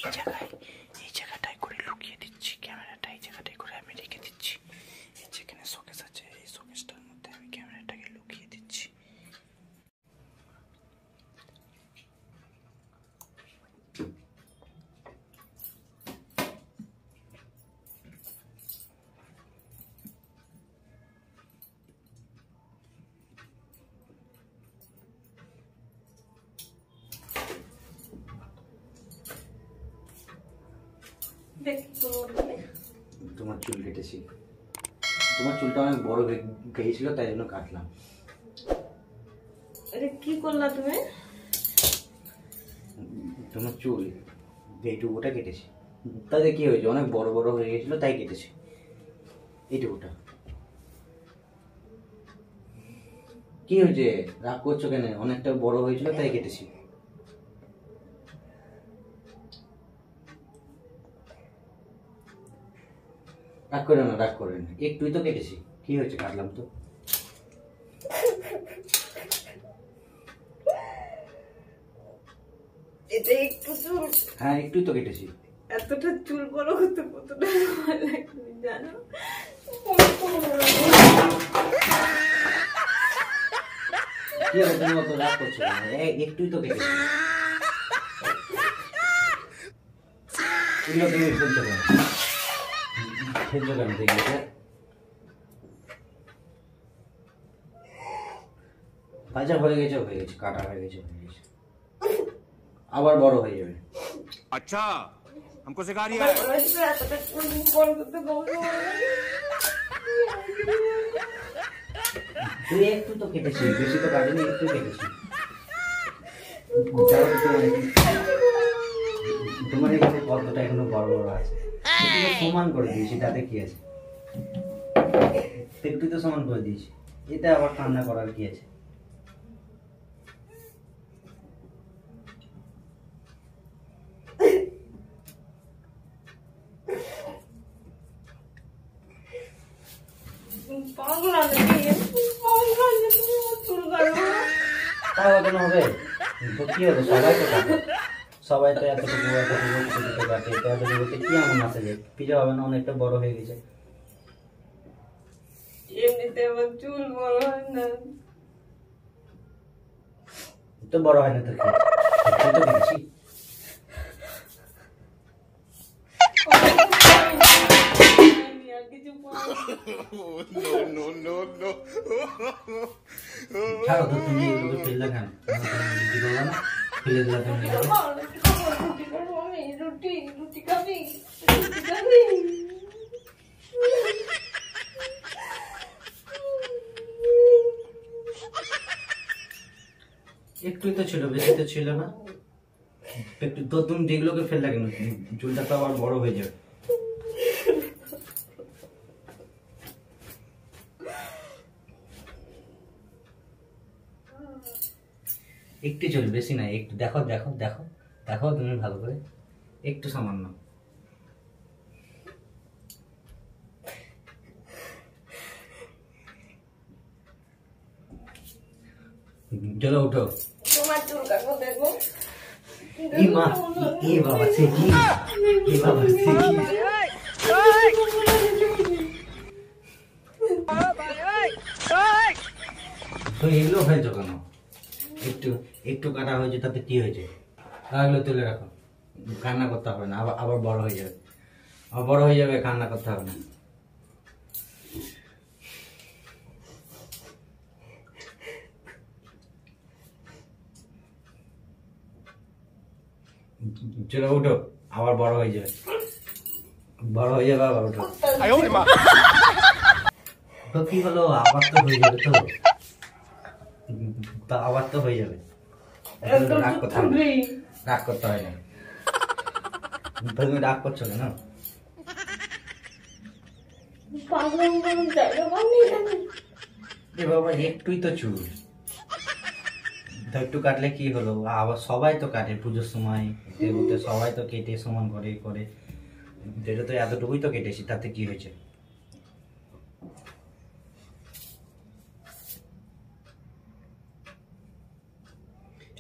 এই জায়গাটায় করে লুকিয়ে দিচ্ছি ক্যামেরাটা, এই জায়গাটায় করে আমি রেখে দিচ্ছি। যেখানে শোকেস আছে এই শোকেসটার মধ্যে আমি ক্যামেরাটাকে লুকিয়ে দিচ্ছি। তোমার চুল কেটেছি, তোমার চুলটা অনেক বড় গেছিল তাই জন্য কাটলাম। আরে কি করলা তুমি? তোমার চুল এইটুকুটা কেটেছি, তাতে কি হয়েছে অনেক বড় বড় হয়ে গেছিল তাই কেটেছি এইটুকুটা। কি হয়েছে রাগ করছো কেন? অনেকটা বড় হয়েছিল তাই কেটেছি। রাগ করে না, রাগ করে না, একটুই তো কেটেছি, কি হয়েছে কাটলাম তো। এটা একটু চুল, হ্যাঁ একটুই তো কেটেছি। এতটা চুল বড় করতে কতটা সময় লাগে তুমি জানো? কি হবে তুমি অত রাগ করছো কেন? একটুই তো কেটেছি। এগুলো তুমি ফেলছো কেন? ফেলছো কেন দেখবে? ভাজা হয়ে গেছে, হয়ে গেছে, কাটা হয়ে গেছে, হয়ে গেছে, আবার বড় হয়ে যাবে। अच्छा हमको सिखा रही है। তুই একটু তো কেটেছি, বেশি তো কাটেনি, একটু কেটেছি। তোমার এখানে কতটা এখনো বড় বড় আছে, সমান করে দিয়েছি, তাতে কি আছে? একটু তো সমান করে দিয়েছি, এটা আবার ঠান্ডা করার কি আছে? তাও কেন হবে? তো কি হবে, সবাই তো কাটে, সবাই তো এতটুকু এতটুকু কাটে, তো এতটুকুতে কি এমন আছে যে পিজা হবে না? অনেকটা বড় হয়ে গেছে। এমনিতে আমার চুল বড় হয় না তো, বড় হয় না তো কি? তো দেখছি ছাড়ো তো, তুমি এগুলোকে ফেললে কেন? ফেলে দিলা তুমি। রুটি খাবি? একটুই তো ছিল, বেশি তো ছিল না। একটু তো তুমি যেগুলোকে ফেললে কেন? চুলটা তো আবার বড় হয়ে যাবে। একটু চল, বেশি না, একটু দেখো দেখো দেখো দেখো তুমি ভালো করে, একটু সামান্য। চলো উঠো। তোমার চুল কাটবো দেখবো। বাবা সে কি, বাবা সে কি, তো এগুলো হয়েছে কেন? একটু একটু কাটা হয়েছে তাতে কি হয়েছে? এগুলো তুলে রাখো, কান্না করতে হবে না, আবার আবার বড় হয়ে যাবে, আবার বড় হয়ে যাবে, কান্না করতে হবে না। চলো উঠো, আবার বড় হয়ে যাবে, বড় হয়ে যাবে, আবার উঠো। তো কি হলো, আবার তো হয়ে যাবে, তো আবার তো হয়ে যাবে। রাগ করতে হবে, রাগ করতে হয় না। তুমি রাগ করছো কেন? বাবা একটুই তো চুল, একটু কাটলে কি হলো? আবার সবাই তো কাটে পুজোর সময়, দেবতে সবাই তো কেটে সমান করে করে, যেটা তো এতটুকুই তো কেটেছি, তাতে কি হয়েছে?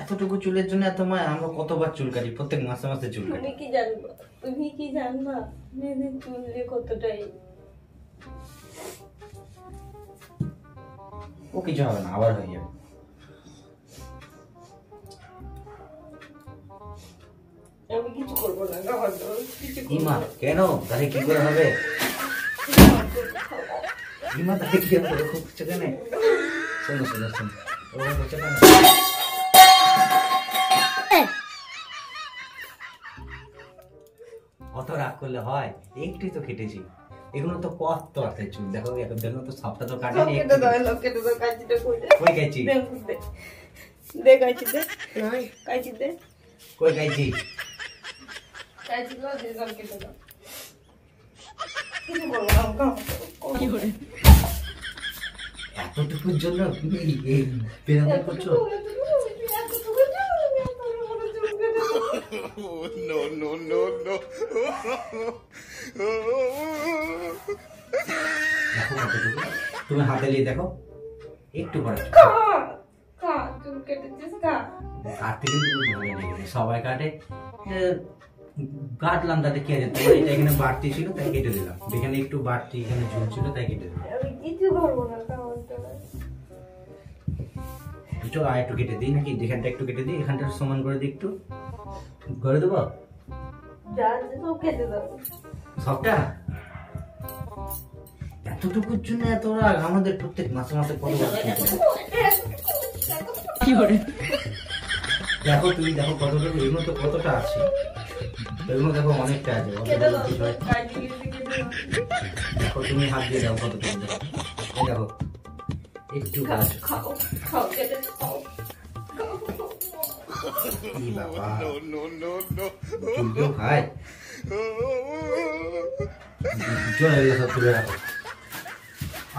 এত এতটুকু চুলের জন্য এত মায়? আমরা কতবার চুল কাটি, প্রত্যেক মাসে মাসে চুল কাটি। তুমি কি জানবা মেয়েদের চুল যে কতটাই। ও কিছু হবে না, আবার হয়ে যাবে। আমি কিছু করবো না, খাবার দাও, কিছু করবো ইমা না। কেন? তাহলে কি করে হবে? ইমা তাহলে কি হবে? খুব কিছু কেন? শোনো শোনো শোনো, ওরকম করছে কেন? অত রাগ করলে হয়? একটুই তো কেটেছি, এগুলো তো কত আছে চুল, দেখো এখন দেখো তো সবটা তো কাটেনি। কেটে দাও, কেটে দাও, কাঁচিটা কই? কই কাইছি? দে কাঁচি দে, কাঁচি দে, কই কাইছি? কাঁচি দাও, দে দাও, কেটে দাও। কিছু করবো না, কি করে? এতটুকুর জন্য তুমি এই বেরামত করছো? No, no, no, no. দেখো কতটুকু, তুমি হাতে নিয়ে দেখো একটু করে। চুল কেটেছিস কা? কাটতে কিন্তু খুব ভালো লেগেছে, সবাই কাটে, কাটলাম তাতে কি আছে, তোমার এটা এখানে বাড়তি ছিল তাই কেটে দিলাম, এখানে একটু বাড়তি এখানে ঝুল ছিল তাই কেটে দিলাম। আমি কিছু করবো না, চলো আর একটু কেটে দিই নাকি, যেখানটা একটু কেটে দিই, এখানটা সমান করে দিই, একটু করে দেবো যা আছে সব কেটে দাও। সবটা। এতটুকুর জন্য এত রাগ আমাদের? প্রত্যেক মাসে মাসে কত কি করে? দেখো তুমি দেখো কতটুকু, এগুলো তো কতটা আছে, এগুলো দেখো অনেকটা আছে। কেটে দাও, কিছু হয়? কাঁচি দিয়ে কেটে দাও। দেখো তুমি হাত দিয়ে দাও কতটুকু, দেখো এই দেখো একটু গাছ। খাও, খাও, কেটে খাও। ই বাবা, No, no, no, no. চুল কেউ খায়? চলে এগুলো সব তুলে রাখো,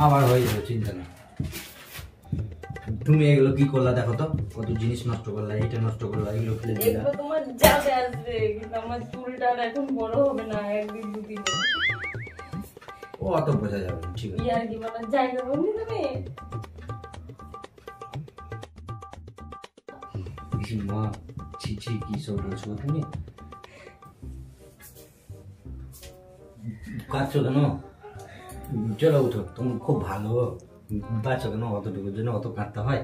আবার হয়ে যাবে, চিন্তা নেই। তুমি এগুলো কি করলা দেখো তো, কত জিনিস নষ্ট করলা, এটা নষ্ট করলা, এগুলো ফেলে দিলা। এগুলো তোমার যাবে আসবে, কিন্তু আমার চুলটা আর এখন বড় হবে না, একদিন দুদিন। ও অত বোঝা যাবে না, ঠিক আছে। ইয়ার কি মানে জায়গা বন্ধু তুমি? মা ছি কি সব বলছো তুমি? কাঁদছো কেন? চলো উঠো, তুমি খুব ভালো বাচ্চা, কেন অতটুকুর জন্য অত কাঁদতে হয়?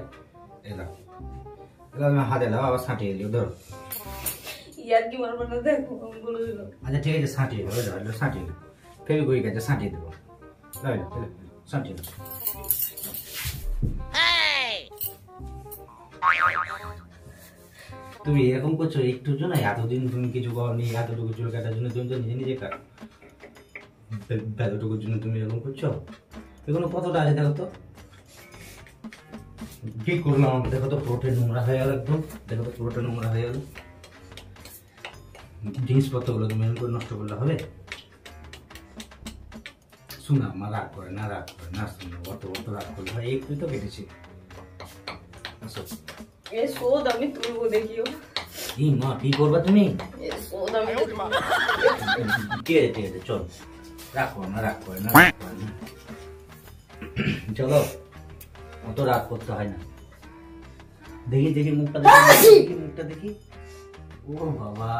এলাম এলাম হাতে দাও, আবার ছাঁটিয়ে দিও, ধরো। ইয়ার কি মারবো না, দেখো আমি বলে দিলাম। আচ্ছা ঠিক আছে, ছাঁটিয়ে দেবো, ধরো ছাঁটিয়ে দেবো, ফেবিকুইক আছে ছাঁটিয়ে দেবো, ছাঁটিয়ে দেবো। তুমি এরকম করছো একটুর জন্য? এতদিন তুমি কিছু করনি, এতটুকু চুল কাটার জন্য তুমি তো নিজে নিজে কাট, এতটুকুর জন্য তুমি এরকম করছো? এগুলো কতটা আছে দেখো তো, কি করলাম আমি? দেখো তো পুরোটা নোংরা হয়ে গেল, একদম দেখো তো পুরোটা নোংরা হয়ে গেল। জিনিসপত্রগুলো তুমি এরকম করে নষ্ট করলে হবে? শোনা মা, রাগ করে না, রাগ করে না, শোনো অত অত রাগ করলে হয়? একটু তো কেটেছি। আসো। এ শোধ আমি তুলবো, দেখিও। ই মা, কি করবা তুমি? এ শোধ আমি তুলবো। ঠিক আছে চল, রাগ করে না, রাগ করে না, রাগ করে না। চলো, অত রাগ করতে হয় না। দেখি দেখি মুখটা দেখি, মুখটা দেখি। ও বাবা,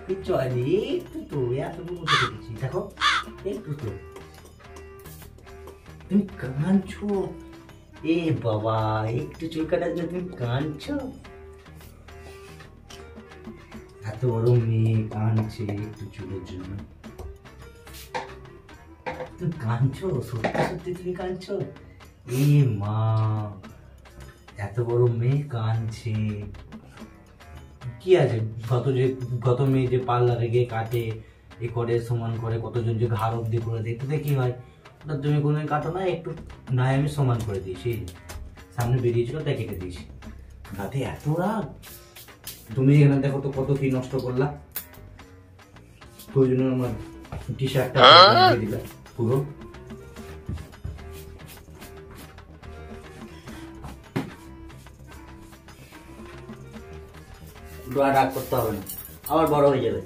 কিচ্ছু হয়নি, একটু তো, এতটুকু তো দেখেছি, দেখো একটু তো। তুমি কাঁদছো? এ বাবা, একটু চুল কাটার জন্য তুমি কাঁদছো? এত বড় মেয়ে কাঁদছে একটু চুলের জন্য? তুমি কাঁদছো? সত্যি সত্যি তুমি কাঁদছো? এ মা, এত বড় মেয়ে কাঁদছে, কি আছে? গত মেয়ে যে পার্লারে গিয়ে কাটে, এ করে সমান করে, কতজন যে ঘাড় অব্দি করে দেয়, তাতে কি হয়? ওটা তুমি কোনো কাটো না, একটু নয় আমি সমান করে দিয়েছি, সামনে বেরিয়েছিল তাই কেটে দিয়েছি। তাতে এত রাগ? তুমি এখানে দেখো তো কত কি নষ্ট করলা, প্রয়োজনে আমার টি শার্টটা দিয়ে দিলা পুরো। রাগ করতে হবে না, আবার বড় হয়ে যাবে।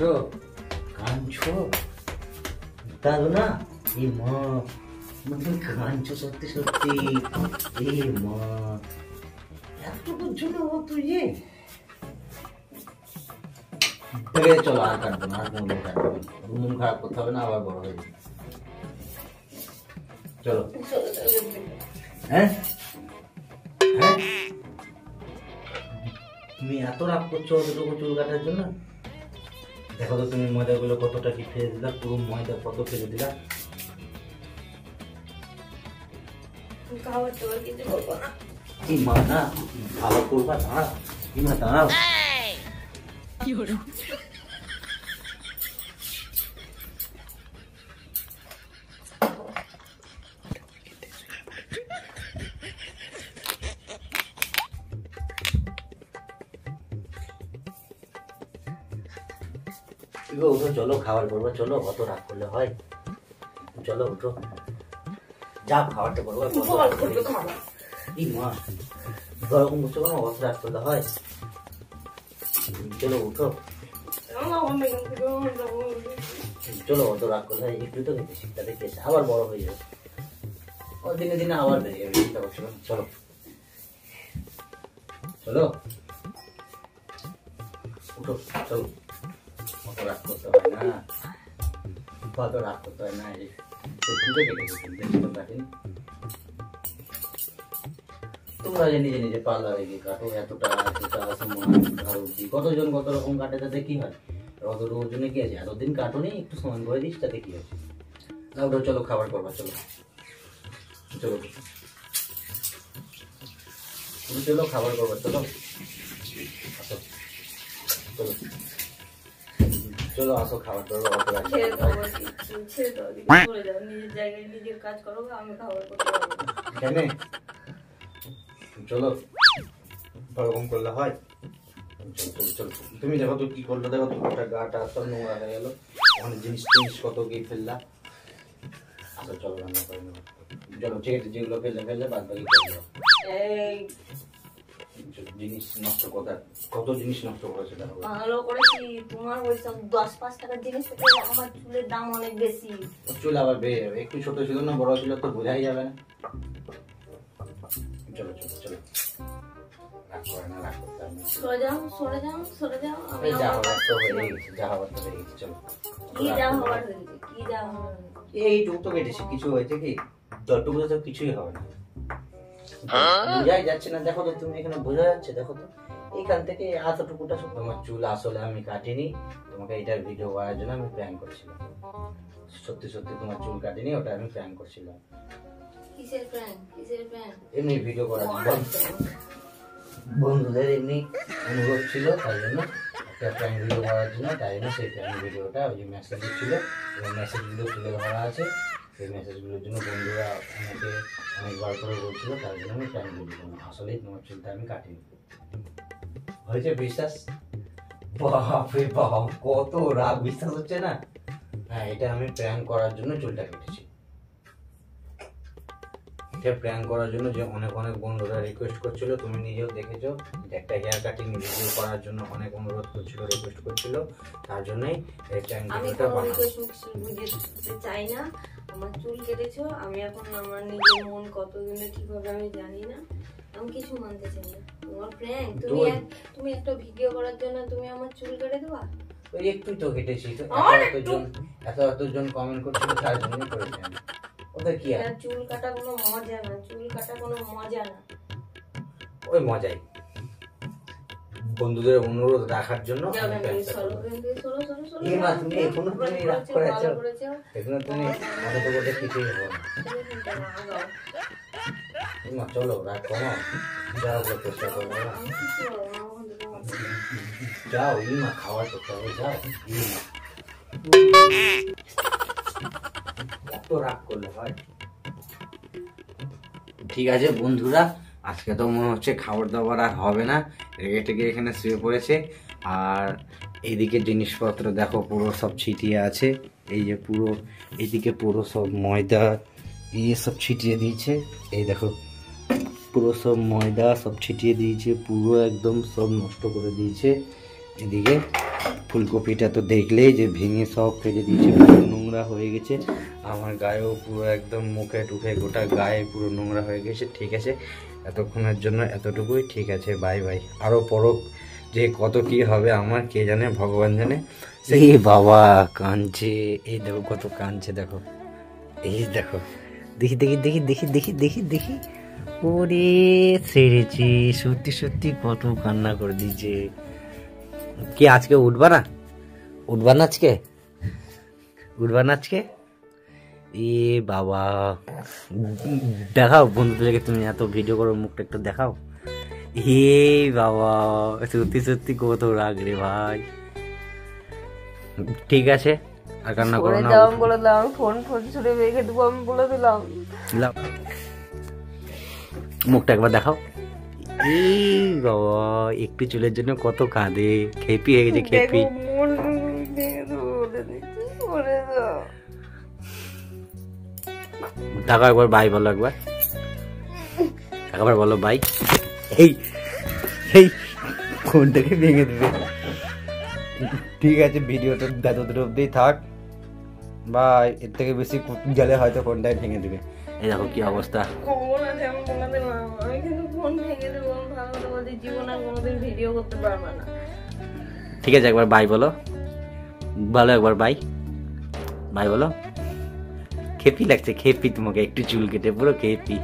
তো কাঁদছো তাহলে না? এ মা, তুমি কাঁদছো সত্যি সত্যি? এ মা, এতটুকুর জন্য অত ইয়ে। চলো আর কাটবো না, আর কোনো কাটবো না, মন খারাপ করতে হবে না, আবার বড় হয়ে যাবে। চলো। হ্যাঁ হ্যাঁ, তুমি এত রাগ করছো অতটুকু চুল কাটার জন্য? দেখো তো তুমি ময়দাগুলো কতটা কি ফেলে দিলা, পুরো ময়দা কত ফেলে দিলা। খাবার টাবার কিছু করবো না। কি মা না ভালো করবা, দাঁড়া কি মা দাঁড়াও। উঠো, চলো খাবার করবো, চলো, অত রাগ করলে হয়? চলো উঠো, যা খাবারটা করবো। কি মা ওরকম করছো কেন, অত রাগ করলে হয়? চলো উঠো, চলো, অত রাগ করলে হয়? একটু তো খেতে শিখতে দেখেছে, আবার বড় হয়ে যাবে, ও দিনে দিনে আবার বেড়ে যাবে, চিন্তা করছো না? চলো চলো উঠো, চলো, অত রাগ করতে হয় না, অত রাগ করতে হয় না। তোমরা যে নিজে নিজে পার্লারে গিয়ে কাটো, এতটা কতজন কত রকম কাটে, তাতে কি হয়? অতটুকুর জন্য কি আছে? এতদিন কাটুনি, একটু সমান করে দিস, তাতে কি আছে? না ওটা চলো খাবার করবা, চলো চলো চলো খাবার করবা, চলো আসো, চলো চলো আসো খাবার করবো। নিজের জায়গায় নিজের কাজ করো, আমি খাবার করতে পারবো না। কেন? চলো, ওরকম করলে হয়? চলো চলো, তুমি দেখো তো কি করলো, দেখো তো গোটা গাটা সব নোংরা হয়ে গেল, অনেক জিনিস টিনিস কত গিয়ে ফেললা। আচ্ছা চলো রান্না করে নেবো, চলো ঠিক আছে, যেগুলো ফেললে ফেললে বাদ বাকি করবো। জিনিস নষ্ট কত জিনিস নষ্ট করেছে দেখো। ভালো করেছি, তোমার ওই সব 10-5 টাকার জিনিস থেকে আমার চুলের দাম অনেক বেশি। চুল আবার বেড়ে যাবে, একটু ছোট ছিল না, বড় ছিল তো বোঝাই যাবে না। চলো চলো চলো, রাগ করে না, রাগ করতে হবে না। সরে যাও সরে যাও সরে যাও, আমি যা হওয়ার তো হয়ে গেছে, যা হওয়ার তো হয়ে গেছে, চলো। কি যা হওয়ার হয়েছে, কি যা হওয়ার হয়েছে? এইটুকু তো কেটেছি, কিছু হয়েছে কি? যতটুকু তো কিছুই হবে না, বোঝাই যাচ্ছে না। দেখো তো তুমি এখানে বোঝা যাচ্ছে, দেখো তো এখান থেকে এতটুকুটা তোমার চুল আসলে আমি কাটিনি, তোমাকে এটার ভিডিও করার জন্য আমি প্ল্যান করছিলাম। সত্যি সত্যি তোমার চুল কাটিনি, ওটা আমি প্ল্যান করছিলাম। কিসের প্ল্যান, কিসের প্ল্যান? এমনি ভিডিও করার জন্য, বন্ধুদের এমনি অনুরোধ ছিল, তাই জন্য একটা প্ল্যান ভিডিও করার জন্য, তাই জন্য সেই প্ল্যান ভিডিওটা ওই যে মেসেজ ছিল, ওই মেসেজগুলো তুলে ধরা আছে, সেই মেসেজগুলোর জন্য বন্ধুরা আমাকে অনেকবার করে বলছিল, তার জন্য আমি প্ল্যান ভিডিও করলাম। আসলেই তোমার চুলটা আমি কাটিনি। হয়েছে বিশ্বাস? বাপরে বাপ, কত রাগ, বিশ্বাস হচ্ছে না? হ্যাঁ, এটা আমি প্র্যাঙ্ক করার জন্য চুলটা কেটেছি। এটা প্র্যাঙ্ক করার জন্য যে অনেক অনেক বন্ধুরা রিকোয়েস্ট করছিল, তুমি নিজেও দেখেছো, যে একটা হেয়ার কাটিং ভিডিও করার জন্য অনেক অনুরোধ করছিল, রিকোয়েস্ট করছিল, তার জন্যই এই প্র্যাঙ্ক ভিডিওটা বানানো। আমি চাই না, আমার চুল কেটেছো, আমি এখন আমার নিজের মন কতদিনে ঠিক হবে আমি জানি না, আমি কিছু মানতে চাই না। তোমার প্র্যাঙ্ক, তুমি একটা ভিডিও করার জন্য তুমি আমার চুল কেটে দেবা? ওই একটুই তো কেটেছি, তো এতজন কমেন্ট করছিল, তার জন্যই করেছি আমি। ওদের কি আর চুল কাটা কোনো মজা না, চুল কাটা কোনো মজা না। ওই মজাই বন্ধুদের অনুরোধ রাখার জন্য। তুমি এখনো তুমি রাগ করেছো, এখনো তুমি মনে তো বলতে কিছুই হবে না। চলো রাগ কমাও, যাও চেষ্টা করবো, যাও ইমা খাওয়া করতে হবে, যাও ইমা, এত রাগ করলে হয়? ঠিক আছে বন্ধুরা, আজকে তো মনে হচ্ছে খাবার দাবার আর হবে না, রেগে টেগে এখানে শুয়ে পড়েছে। আর এইদিকে জিনিসপত্র দেখো পুরো সব ছিটিয়ে আছে, এই যে পুরো এইদিকে পুরো সব ময়দা এই সব ছিটিয়ে দিয়েছে, এই দেখো পুরো সব ময়দা সব ছিটিয়ে দিয়েছে, পুরো একদম সব নষ্ট করে দিয়েছে। এদিকে ফুলকপিটা তো দেখলেই যে ভেঙে সব ফেলে দিয়েছে, পুরো নোংরা হয়ে গেছে। আমার গায়েও পুরো একদম মুখে টুখে গোটা গায়ে পুরো নোংরা হয়ে গেছে। ঠিক আছে, এতক্ষণের জন্য এতটুকুই, ঠিক আছে, বাই বাই। আরও পরক যে কত কি হবে আমার কে জানে, ভগবান জানে। এই বাবা কাঁদছে, এই দেখো কত কাঁদছে, দেখো এই দেখো, দেখি দেখি দেখি দেখি দেখি দেখি দেখি, ওরে ছেড়েছি, সত্যি সত্যি কত কান্না করে দিয়েছে। কি আজকে উঠবা না? উঠবা না আজকে? উঠবা না আজকে? এ বাবা, দেখাও বন্ধুদেরকে, তুমি এত ভিডিও করো, মুখটা একটু দেখাও। হে বাবা, সত্যি সত্যি কত রাগ রে ভাই। ঠিক আছে, আর কান্না করো না। বলে দিলাম, ফোন ছুড়ে রেখে দেবো, আমি বলে দিলাম। মুখটা একবার দেখাও। এই বাবা, একটু চুলের জন্য কত কাঁদে, খেপি হয়ে গেছে, খেপি। দেখো একবার বাই বলো, একবার বলো বাই। এই এই ফোনটাকে ভেঙে দেবে। ঠিক আছে, ভিডিওটা এতদূর অব্দি থাক, বাই। এর থেকে বেশি গেলে হয়তো ফোনটাই ভেঙে দেবে। এই দেখো কি অবস্থা। আমি কিন্তু ফোন ভেঙে দেবো, ভালো তোমাদের জীবন আর কোনোদিন ভিডিও করতে পারবে না। ঠিক আছে, একবার বাই বলো, বলো একবার বাই, বাই বলো। খেপি লাগছে, খেপি তোমাকে, একটু চুল কেটে পুরো খেপি।